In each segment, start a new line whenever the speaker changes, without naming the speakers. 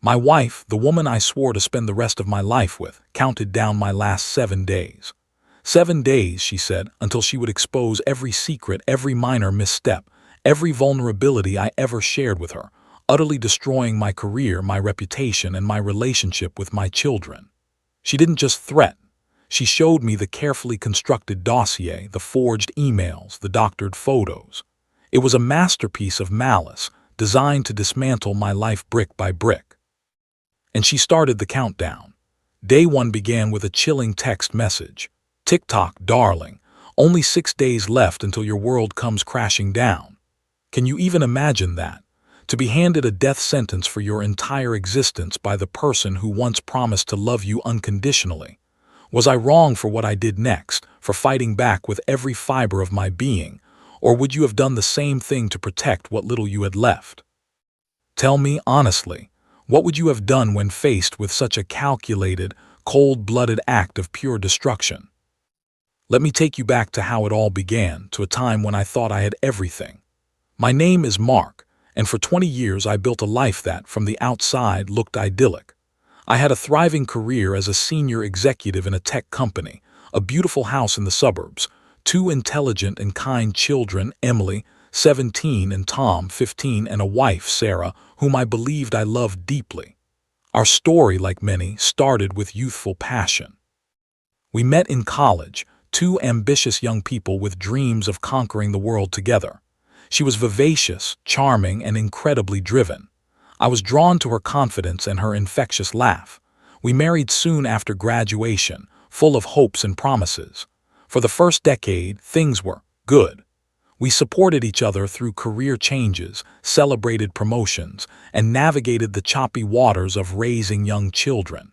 My wife, the woman I swore to spend the rest of my life with, counted down my last 7 days. 7 days, she said, until she would expose every secret, every minor misstep, every vulnerability I ever shared with her, utterly destroying my career, my reputation, and my relationship with my children. She didn't just threaten. She showed me the carefully constructed dossier, the forged emails, the doctored photos. It was a masterpiece of malice, designed to dismantle my life brick by brick. And she started the countdown. Day 1 began with a chilling text message. "TikTok, darling. Only 6 days left until your world comes crashing down." Can you even imagine that? To be handed a death sentence for your entire existence by the person who once promised to love you unconditionally. Was I wrong for what I did next, for fighting back with every fiber of my being, or would you have done the same thing to protect what little you had left? Tell me honestly, what would you have done when faced with such a calculated, cold-blooded act of pure destruction? Let me take you back to how it all began, to a time when I thought I had everything. My name is Mark, and for 20 years I built a life that, from the outside, looked idyllic. I had a thriving career as a senior executive in a tech company, a beautiful house in the suburbs, 2 intelligent and kind children, Emily, 17, and Tom, 15, and a wife, Sarah, whom I believed I loved deeply. Our story, like many, started with youthful passion. We met in college, 2 ambitious young people with dreams of conquering the world together. She was vivacious, charming, and incredibly driven. I was drawn to her confidence and her infectious laugh. We married soon after graduation, full of hopes and promises. For the first decade, things were good. We supported each other through career changes, celebrated promotions, and navigated the choppy waters of raising young children.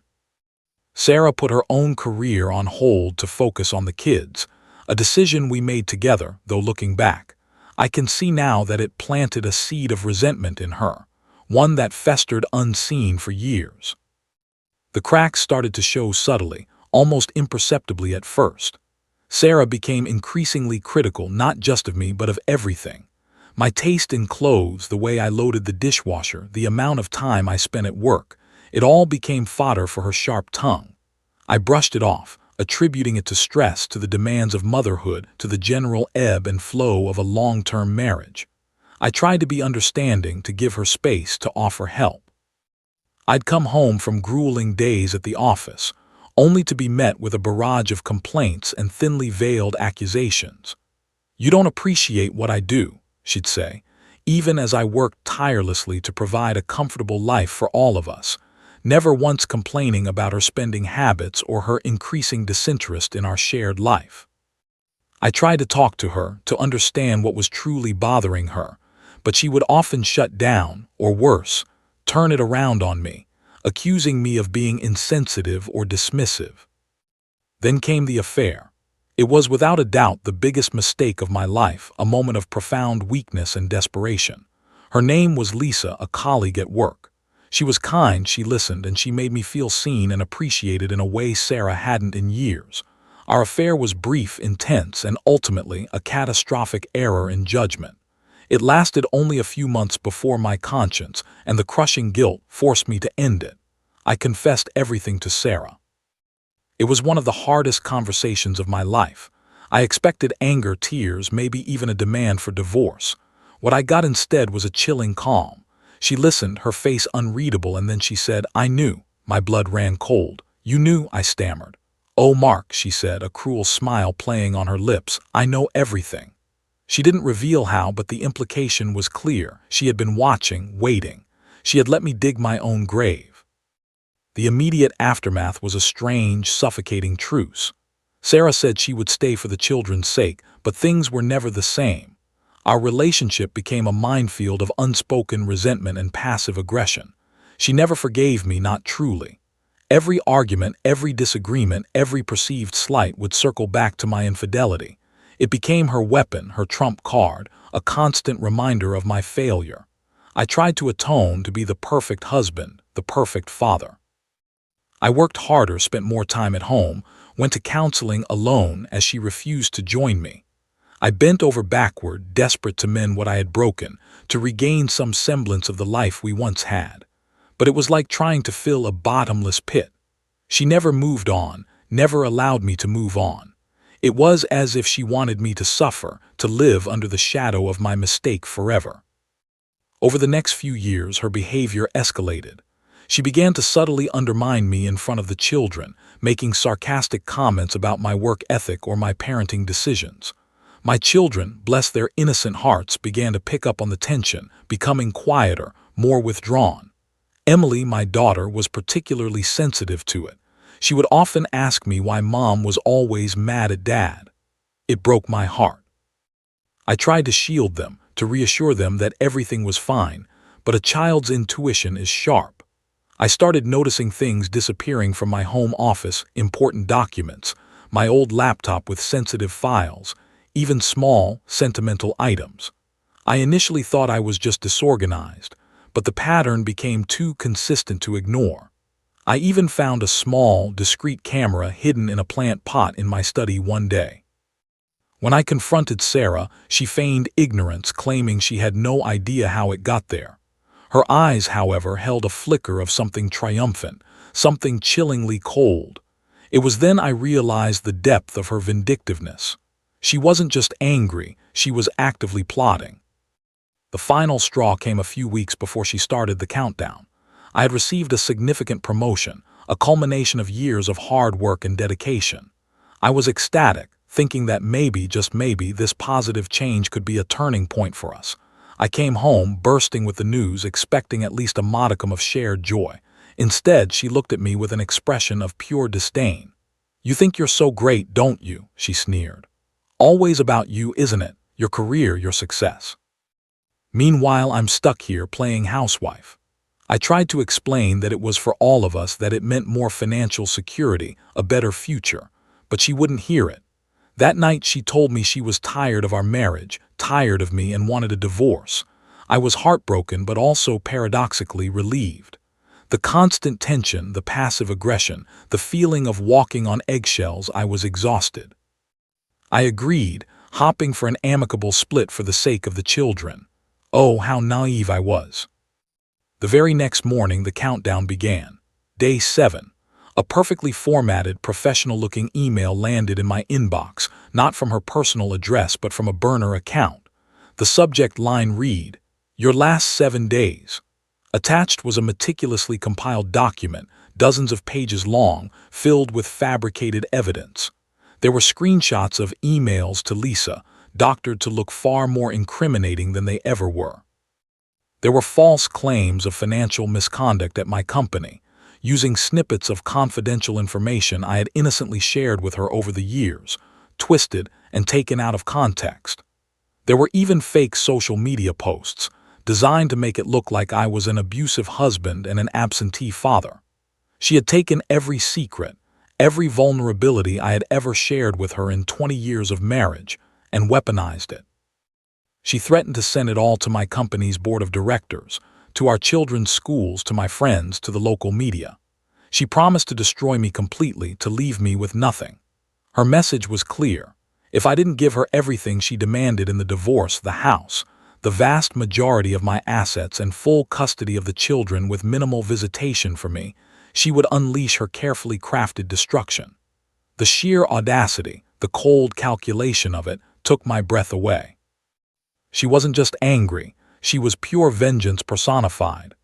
Sarah put her own career on hold to focus on the kids, a decision we made together, though looking back, I can see now that it planted a seed of resentment in her, one that festered unseen for years. The cracks started to show subtly, almost imperceptibly at first. Sarah became increasingly critical not just of me but of everything. My taste in clothes, the way I loaded the dishwasher, the amount of time I spent at work, it all became fodder for her sharp tongue. I brushed it off, attributing it to stress, to the demands of motherhood, to the general ebb and flow of a long-term marriage. I tried to be understanding, to give her space, to offer help. I'd come home from grueling days at the office, only to be met with a barrage of complaints and thinly veiled accusations. "You don't appreciate what I do," she'd say, even as I worked tirelessly to provide a comfortable life for all of us, never once complaining about her spending habits or her increasing disinterest in our shared life. I tried to talk to her, to understand what was truly bothering her, but she would often shut down, or worse, turn it around on me, accusing me of being insensitive or dismissive. Then came the affair. It was without a doubt the biggest mistake of my life, a moment of profound weakness and desperation. Her name was Lisa, a colleague at work. She was kind, she listened, and she made me feel seen and appreciated in a way Sarah hadn't in years. Our affair was brief, intense, and ultimately a catastrophic error in judgment. It lasted only a few months before my conscience and the crushing guilt forced me to end it. I confessed everything to Sarah. It was one of the hardest conversations of my life. I expected anger, tears, maybe even a demand for divorce. What I got instead was a chilling calm. She listened, her face unreadable, and then she said, "I knew." My blood ran cold. "You knew?" I stammered. "Oh, Mark," she said, a cruel smile playing on her lips, "I know everything." She didn't reveal how, but the implication was clear. She had been watching, waiting. She had let me dig my own grave. The immediate aftermath was a strange, suffocating truce. Sarah said she would stay for the children's sake, but things were never the same. Our relationship became a minefield of unspoken resentment and passive aggression. She never forgave me, not truly. Every argument, every disagreement, every perceived slight would circle back to my infidelity. It became her weapon, her trump card, a constant reminder of my failure. I tried to atone, to be the perfect husband, the perfect father. I worked harder, spent more time at home, went to counseling alone as she refused to join me. I bent over backward, desperate to mend what I had broken, to regain some semblance of the life we once had. but it was like trying to fill a bottomless pit. She never moved on, never allowed me to move on. It was as if she wanted me to suffer, to live under the shadow of my mistake forever. Over the next few years, her behavior escalated. She began to subtly undermine me in front of the children, making sarcastic comments about my work ethic or my parenting decisions. My children, bless their innocent hearts, began to pick up on the tension, becoming quieter, more withdrawn. Emily, my daughter, was particularly sensitive to it. She would often ask me why Mom was always mad at Dad. It broke my heart. I tried to shield them, to reassure them that everything was fine, but a child's intuition is sharp. I started noticing things disappearing from my home office, important documents, my old laptop with sensitive files, even small, sentimental items. I initially thought I was just disorganized, but the pattern became too consistent to ignore. I even found a small, discreet camera hidden in a plant pot in my study one day. When I confronted Sarah, she feigned ignorance, claiming she had no idea how it got there. Her eyes, however, held a flicker of something triumphant, something chillingly cold. It was then I realized the depth of her vindictiveness. She wasn't just angry, she was actively plotting. The final straw came a few weeks before she started the countdown. I had received a significant promotion, a culmination of years of hard work and dedication. I was ecstatic, thinking that maybe, just maybe, this positive change could be a turning point for us. I came home, bursting with the news, expecting at least a modicum of shared joy. Instead, she looked at me with an expression of pure disdain. "You think you're so great, don't you?" she sneered. "Always about you, isn't it? Your career, your success. Meanwhile, I'm stuck here playing housewife." I tried to explain that it was for all of us, that it meant more financial security, a better future, but she wouldn't hear it. That night she told me she was tired of our marriage, tired of me, and wanted a divorce. I was heartbroken but also paradoxically relieved. The constant tension, the passive aggression, the feeling of walking on eggshells, I was exhausted. I agreed, hoping for an amicable split for the sake of the children. Oh, how naive I was. The very next morning the countdown began. Day 7. A perfectly formatted, professional-looking email landed in my inbox, not from her personal address but from a burner account. The subject line read, "Your last 7 days." Attached was a meticulously compiled document, dozens of pages long, filled with fabricated evidence. There were screenshots of emails to Lisa, doctored to look far more incriminating than they ever were. There were false claims of financial misconduct at my company, using snippets of confidential information I had innocently shared with her over the years, twisted and taken out of context. There were even fake social media posts, designed to make it look like I was an abusive husband and an absentee father. She had taken every secret, every vulnerability I had ever shared with her in 20 years of marriage, and weaponized it. She threatened to send it all to my company's board of directors, to our children's schools, to my friends, to the local media. She promised to destroy me completely, to leave me with nothing. Her message was clear. If I didn't give her everything she demanded in the divorce, the house, the vast majority of my assets, and full custody of the children with minimal visitation for me, she would unleash her carefully crafted destruction. The sheer audacity, the cold calculation of it, took my breath away. She wasn't just angry, she was pure vengeance personified.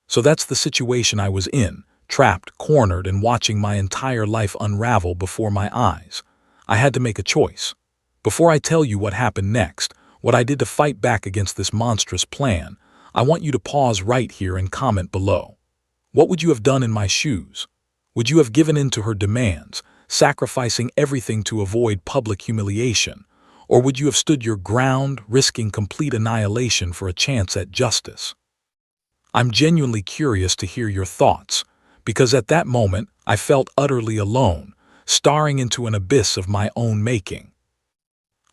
So that's the situation I was in, trapped, cornered, and watching my entire life unravel before my eyes. I had to make a choice. Before I tell you what happened next, what I did to fight back against this monstrous plan, I want you to pause right here and comment below. What would you have done in my shoes? Would you have given in to her demands, sacrificing everything to avoid public humiliation? Or would you have stood your ground, risking complete annihilation for a chance at justice? I'm genuinely curious to hear your thoughts, because at that moment I felt utterly alone, staring into an abyss of my own making.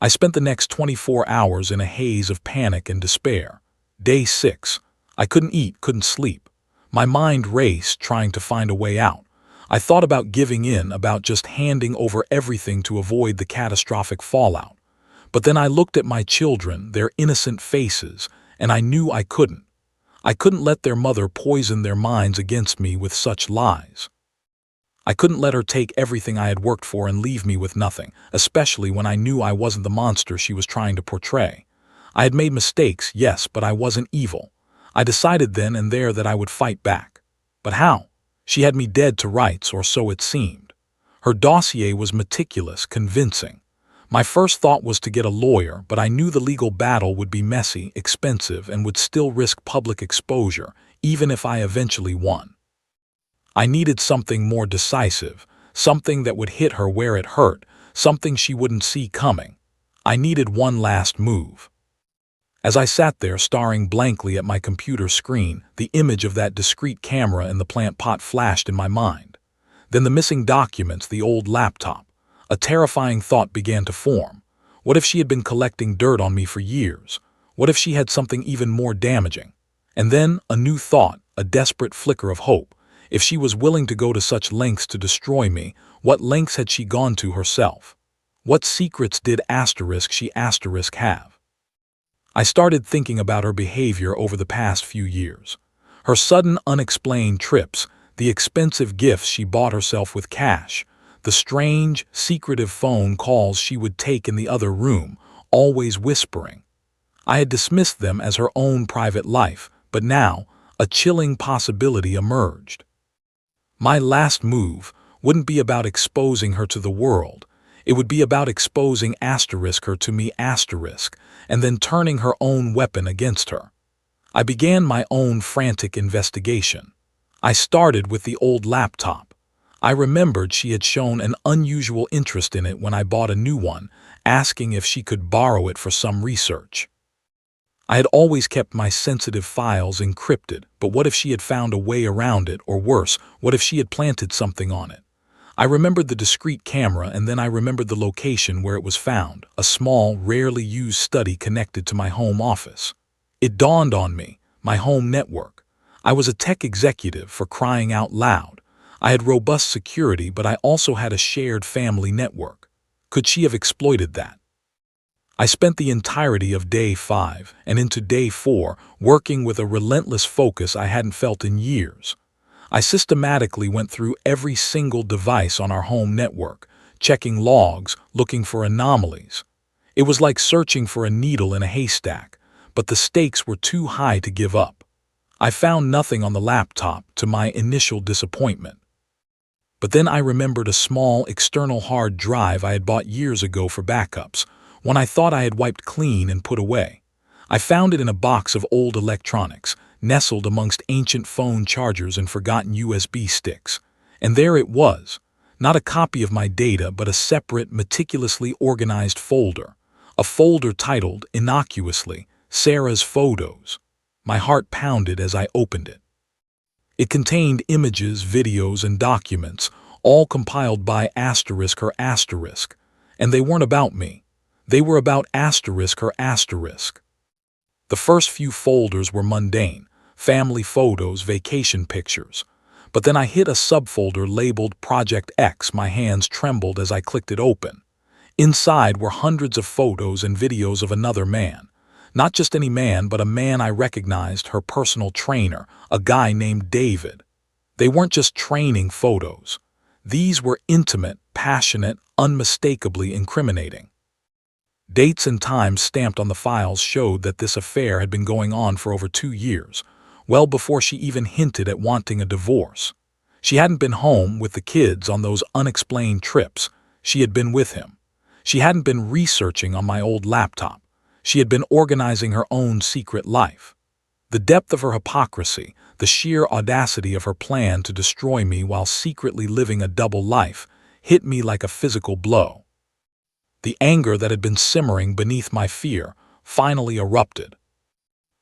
I spent the next 24 hours in a haze of panic and despair. Day 6. I couldn't eat, couldn't sleep. My mind raced, trying to find a way out. I thought about giving in, about just handing over everything to avoid the catastrophic fallout. But then I looked at my children, their innocent faces, and I knew I couldn't. I couldn't let their mother poison their minds against me with such lies. I couldn't let her take everything I had worked for and leave me with nothing, especially when I knew I wasn't the monster she was trying to portray. I had made mistakes, yes, but I wasn't evil. I decided then and there that I would fight back. But how? She had me dead to rights, or so it seemed. Her dossier was meticulous, convincing. My first thought was to get a lawyer, but I knew the legal battle would be messy, expensive, and would still risk public exposure, even if I eventually won. I needed something more decisive, something that would hit her where it hurt, something she wouldn't see coming. I needed one last move. As I sat there staring blankly at my computer screen, the image of that discreet camera in the plant pot flashed in my mind. Then the missing documents, the old laptop. A terrifying thought began to form. What if she had been collecting dirt on me for years? What if she had something even more damaging? And then a new thought, a desperate flicker of hope. If she was willing to go to such lengths to destroy me, what lengths had she gone to herself? What secrets did she have? I started thinking about her behavior over the past few years. Her sudden, unexplained trips, the expensive gifts she bought herself with cash, the strange, secretive phone calls she would take in the other room, always whispering. I had dismissed them as her own private life, but now a chilling possibility emerged. My last move wouldn't be about exposing her to the world. It would be about exposing her to me, and then turning her own weapon against her. I began my own frantic investigation. I started with the old laptop. I remembered she had shown an unusual interest in it when I bought a new one, asking if she could borrow it for some research. I had always kept my sensitive files encrypted, but what if she had found a way around it, or worse, what if she had planted something on it? I remembered the discreet camera, and then I remembered the location where it was found, a small, rarely used study connected to my home office. It dawned on me, my home network. I was a tech executive, for crying out loud. I had robust security, but I also had a shared family network. Could she have exploited that? I spent the entirety of day 5 and into day 4 working with a relentless focus I hadn't felt in years. I systematically went through every single device on our home network, checking logs, looking for anomalies. It was like searching for a needle in a haystack, but the stakes were too high to give up. I found nothing on the laptop, to my initial disappointment. But then I remembered a small external hard drive I had bought years ago for backups, one I thought I had wiped clean and put away. I found it in a box of old electronics, nestled amongst ancient phone chargers and forgotten USB sticks. And there it was, not a copy of my data, but a separate, meticulously organized folder. A folder titled, innocuously, Sarah's Photos. My heart pounded as I opened it. It contained images, videos, and documents, all compiled by her asterisk. And they weren't about me. They were about her asterisk. The first few folders were mundane, family photos, vacation pictures. But then I hit a subfolder labeled Project X. My hands trembled as I clicked it open. Inside were hundreds of photos and videos of another man. Not just any man, but a man I recognized, her personal trainer, a guy named David. They weren't just training photos. These were intimate, passionate, unmistakably incriminating. Dates and times stamped on the files showed that this affair had been going on for over 2 years, well before she even hinted at wanting a divorce. She hadn't been home with the kids on those unexplained trips. She had been with him. She hadn't been researching on my old laptop. She had been organizing her own secret life. The depth of her hypocrisy, the sheer audacity of her plan to destroy me while secretly living a double life, hit me like a physical blow. The anger that had been simmering beneath my fear finally erupted.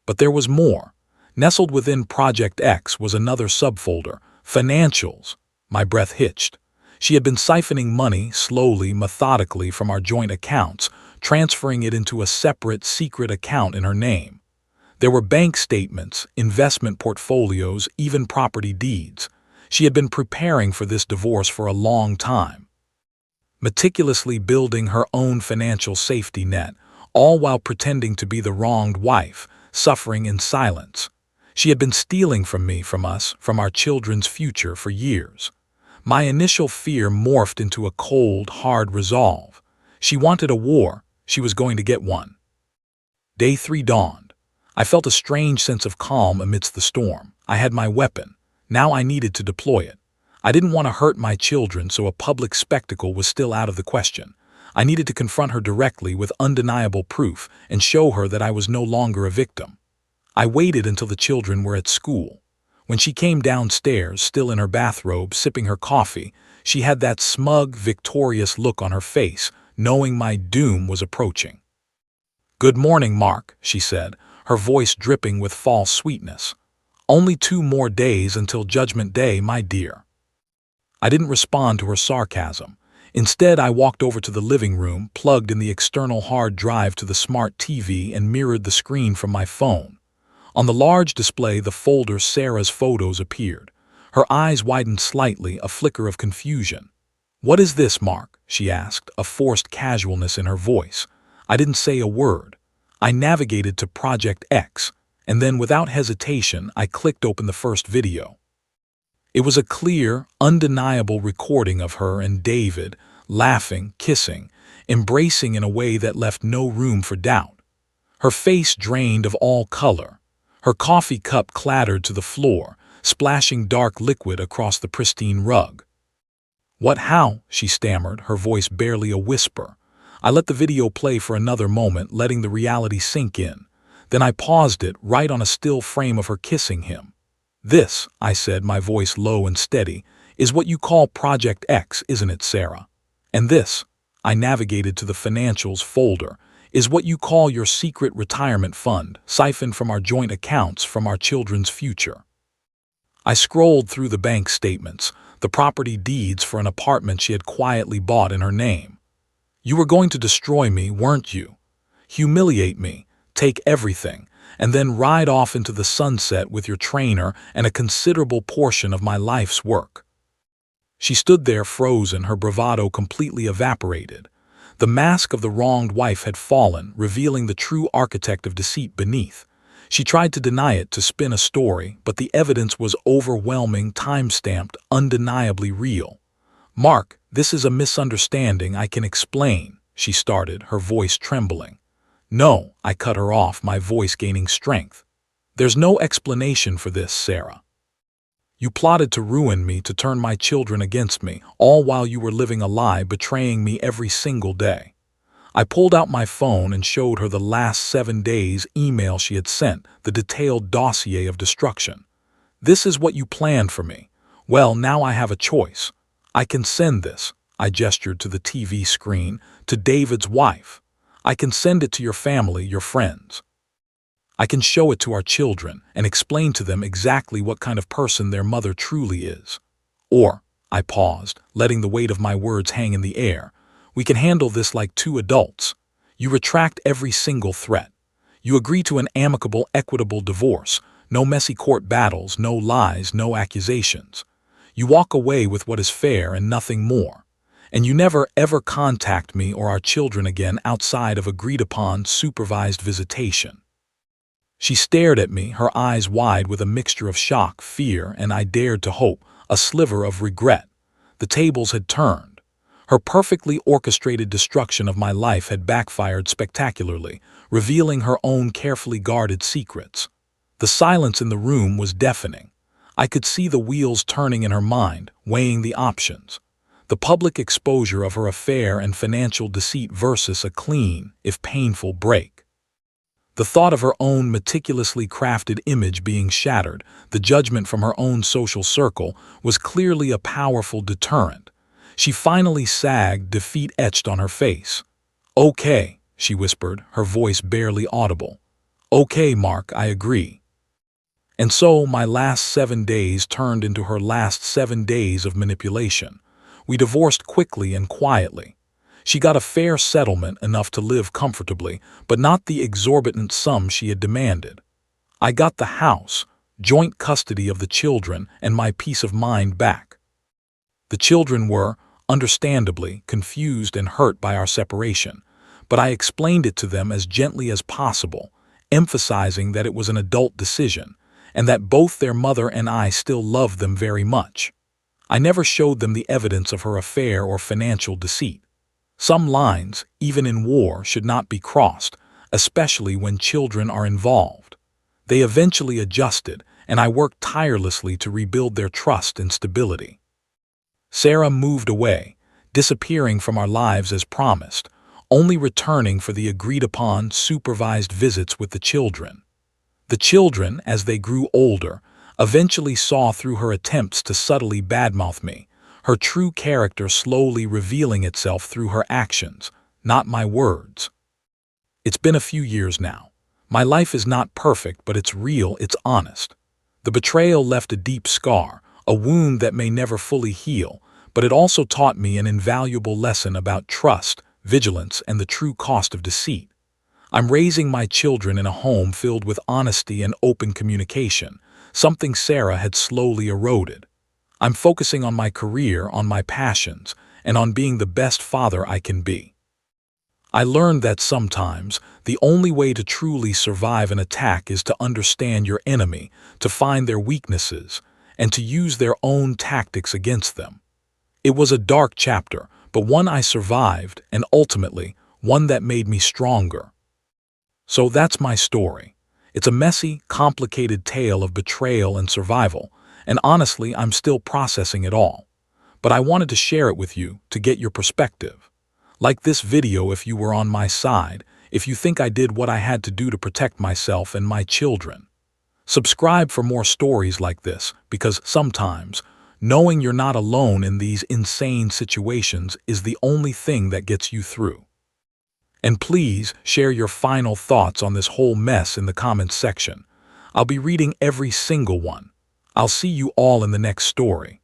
But there was more. Nestled within Project X was another subfolder, Financials. My breath hitched. She had been siphoning money slowly, methodically from our joint accounts, transferring it into a separate, secret account in her name. There were bank statements, investment portfolios, even property deeds. She had been preparing for this divorce for a long time, meticulously building her own financial safety net, all while pretending to be the wronged wife, suffering in silence. She had been stealing from me, from us, from our children's future for years. My initial fear morphed into a cold, hard resolve. She wanted a war. She was going to get one. Day 3 dawned. I felt a strange sense of calm amidst the storm. I had my weapon. Now I needed to deploy it. I didn't want to hurt my children, so a public spectacle was still out of the question. I needed to confront her directly with undeniable proof and show her that I was no longer a victim. I waited until the children were at school. When she came downstairs, still in her bathrobe, sipping her coffee, she had that smug, victorious look on her face, knowing my doom was approaching. "Good morning, Mark," she said, her voice dripping with false sweetness. "Only 2 more days until Judgment Day, my dear." I didn't respond to her sarcasm. Instead, I walked over to the living room, plugged in the external hard drive to the smart TV, and mirrored the screen from my phone. On the large display, the folder Sarah's photos appeared. Her eyes widened slightly, a flicker of confusion. "What is this, Mark?" she asked, a forced casualness in her voice. I didn't say a word. I navigated to Project X, and then without hesitation, I clicked open the first video. It was a clear, undeniable recording of her and David, laughing, kissing, embracing in a way that left no room for doubt. Her face drained of all color. Her coffee cup clattered to the floor, splashing dark liquid across the pristine rug. How?" she stammered, her voice barely a whisper. I let the video play for another moment, letting the reality sink in. Then I paused it, right on a still frame of her kissing him. "This," I said, my voice low and steady, "is what you call Project X, isn't it, Sarah? And this," I navigated to the financials folder, "is what you call your secret retirement fund, siphoned from our joint accounts, from our children's future." I scrolled through the bank statements, the property deeds for an apartment she had quietly bought in her name. "You were going to destroy me, weren't you? Humiliate me, take everything, and then ride off into the sunset with your trainer and a considerable portion of my life's work." She stood there frozen, her bravado completely evaporated. The mask of the wronged wife had fallen, revealing the true architect of deceit beneath. She tried to deny it, to spin a story, but the evidence was overwhelming, time-stamped, undeniably real. "Mark, this is a misunderstanding, I can explain," she started, her voice trembling. "No," I cut her off, my voice gaining strength. "There's no explanation for this, Sarah. You plotted to ruin me, to turn my children against me, all while you were living a lie, betraying me every single day." I pulled out my phone and showed her the last 7 days' email she had sent, the detailed dossier of destruction. "This is what you planned for me. Well, now I have a choice. I can send this," I gestured to the TV screen, "to David's wife. I can send it to your family, your friends. I can show it to our children and explain to them exactly what kind of person their mother truly is. Or," I paused, letting the weight of my words hang in the air, "we can handle this like 2 adults. You retract every single threat. You agree to an amicable, equitable divorce, no messy court battles, no lies, no accusations. You walk away with what is fair and nothing more. And you never, ever contact me or our children again outside of agreed-upon, supervised visitation." She stared at me, her eyes wide with a mixture of shock, fear, and, I dared to hope, a sliver of regret. The tables had turned. Her perfectly orchestrated destruction of my life had backfired spectacularly, revealing her own carefully guarded secrets. The silence in the room was deafening. I could see the wheels turning in her mind, weighing the options. The public exposure of her affair and financial deceit versus a clean, if painful, break. The thought of her own meticulously crafted image being shattered, the judgment from her own social circle, was clearly a powerful deterrent. She finally sagged, defeat etched on her face. "Okay," she whispered, her voice barely audible. "Okay, Mark, I agree." And so my last 7 days turned into her last 7 days of manipulation. We divorced quickly and quietly. She got a fair settlement, enough to live comfortably, but not the exorbitant sum she had demanded. I got the house, joint custody of the children, and my peace of mind back. The children were, understandably, confused and hurt by our separation, but I explained it to them as gently as possible, emphasizing that it was an adult decision, and that both their mother and I still loved them very much. I never showed them the evidence of her affair or financial deceit. Some lines, even in war, should not be crossed, especially when children are involved. They eventually adjusted, and I worked tirelessly to rebuild their trust and stability. Sarah moved away, disappearing from our lives as promised, only returning for the agreed-upon supervised visits with the children. The children, as they grew older, eventually saw through her attempts to subtly badmouth me, her true character slowly revealing itself through her actions, not my words. It's been a few years now. My life is not perfect, but it's real, it's honest. The betrayal left a deep scar, a wound that may never fully heal, but it also taught me an invaluable lesson about trust, vigilance, and the true cost of deceit. I'm raising my children in a home filled with honesty and open communication, something Sarah had slowly eroded. I'm focusing on my career, on my passions, and on being the best father I can be. I learned that sometimes the only way to truly survive an attack is to understand your enemy, to find their weaknesses, and to use their own tactics against them. It was a dark chapter, but one I survived, and ultimately, one that made me stronger. So that's my story. It's a messy, complicated tale of betrayal and survival, and honestly, I'm still processing it all. But I wanted to share it with you to get your perspective. Like this video if you were on my side, if you think I did what I had to do to protect myself and my children. Subscribe for more stories like this, because sometimes, knowing you're not alone in these insane situations is the only thing that gets you through. And please share your final thoughts on this whole mess in the comments section. I'll be reading every single one. I'll see you all in the next story.